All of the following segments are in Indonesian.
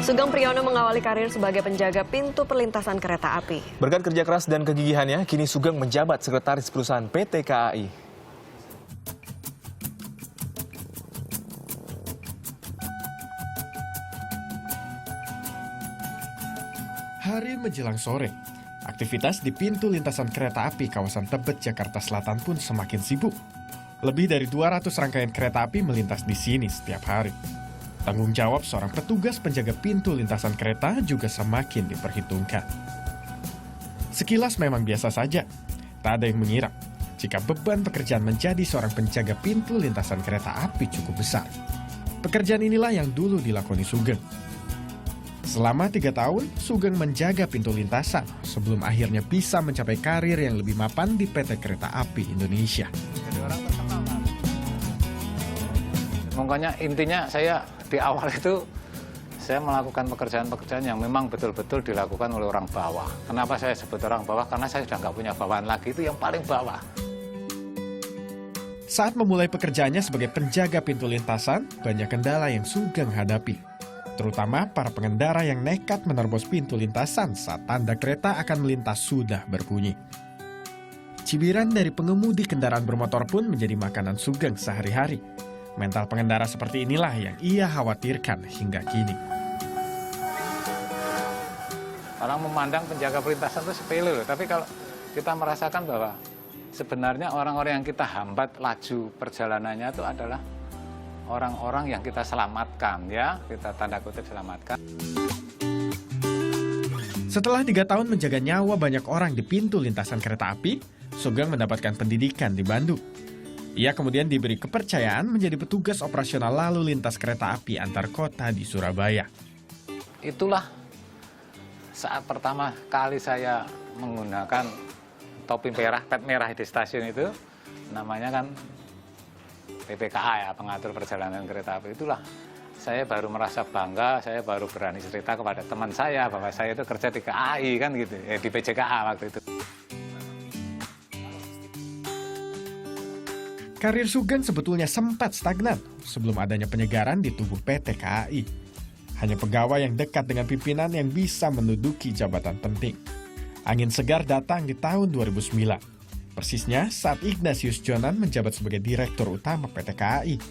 Sugeng Priyono mengawali karir sebagai penjaga pintu perlintasan kereta api. Berkat kerja keras dan kegigihannya, kini Sugeng menjabat sekretaris perusahaan PT KAI. Hari menjelang sore, aktivitas di pintu lintasan kereta api kawasan Tebet, Jakarta Selatan pun semakin sibuk. Lebih dari 200 rangkaian kereta api melintas di sini setiap hari. Tanggung jawab seorang petugas penjaga pintu lintasan kereta juga semakin diperhitungkan. Sekilas memang biasa saja, tak ada yang mengira jika beban pekerjaan menjadi seorang penjaga pintu lintasan kereta api cukup besar. Pekerjaan inilah yang dulu dilakoni Sugeng. Selama 3 tahun, Sugeng menjaga pintu lintasan sebelum akhirnya bisa mencapai karir yang lebih mapan di PT Kereta Api Indonesia. Pokoknya intinya saya di awal itu saya melakukan pekerjaan-pekerjaan yang memang betul-betul dilakukan oleh orang bawah. Kenapa saya sebut orang bawah? Karena saya sudah nggak punya bawahan lagi, itu yang paling bawah. Saat memulai pekerjaannya sebagai penjaga pintu lintasan, banyak kendala yang Sugeng hadapi. Terutama para pengendara yang nekat menerobos pintu lintasan saat tanda kereta akan melintas sudah berbunyi. Cibiran dari pengemudi kendaraan bermotor pun menjadi makanan Sugeng sehari-hari. Mental pengendara seperti inilah yang ia khawatirkan hingga kini. Orang memandang penjaga perlintasan itu sepele loh, tapi kalau kita merasakan bahwa sebenarnya orang-orang yang kita hambat laju perjalanannya itu adalah orang-orang yang kita selamatkan, ya, kita tanda kutip selamatkan. Setelah 3 tahun menjaga nyawa banyak orang di pintu lintasan kereta api, Sugeng mendapatkan pendidikan di Bandung. Ia kemudian diberi kepercayaan menjadi petugas operasional lalu lintas kereta api antar kota di Surabaya. Itulah saat pertama kali saya menggunakan topi merah, pet merah di stasiun itu, namanya kan PPKA ya, pengatur perjalanan kereta api. Itulah saya baru merasa bangga, saya baru berani cerita kepada teman saya bahwa saya itu kerja di KAI kan gitu, di PJKA waktu itu. Karir Sugeng sebetulnya sempat stagnan sebelum adanya penyegaran di tubuh PT KAI. Hanya pegawai yang dekat dengan pimpinan yang bisa menduduki jabatan penting. Angin segar datang di tahun 2009. Persisnya saat Ignatius Jonan menjabat sebagai Direktur Utama PT KAI.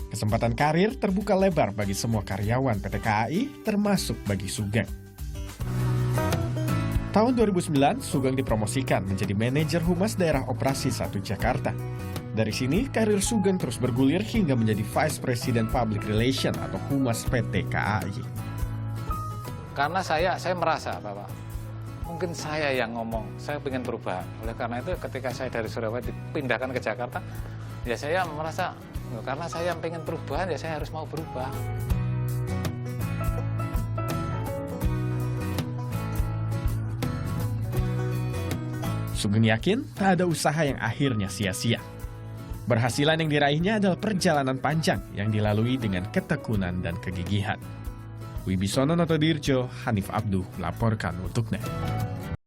Kesempatan karir terbuka lebar bagi semua karyawan PT KAI, termasuk bagi Sugeng. Tahun 2009, Sugeng dipromosikan menjadi Manajer Humas Daerah Operasi 1 Jakarta. Dari sini, karir Sugeng terus bergulir hingga menjadi Vice President Public Relation atau Humas PT KAI. Karena saya merasa bahwa mungkin saya yang ngomong, saya ingin perubahan. Oleh karena itu ketika saya dari Surabaya dipindahkan ke Jakarta, ya saya merasa, karena saya ingin perubahan, ya saya harus mau berubah. Sugeng yakin tak ada usaha yang akhirnya sia-sia. Berhasilan yang diraihnya adalah perjalanan panjang yang dilalui dengan ketekunan dan kegigihan. Wibisono Notodirjo, Hanif Abduh melaporkan untuk NET.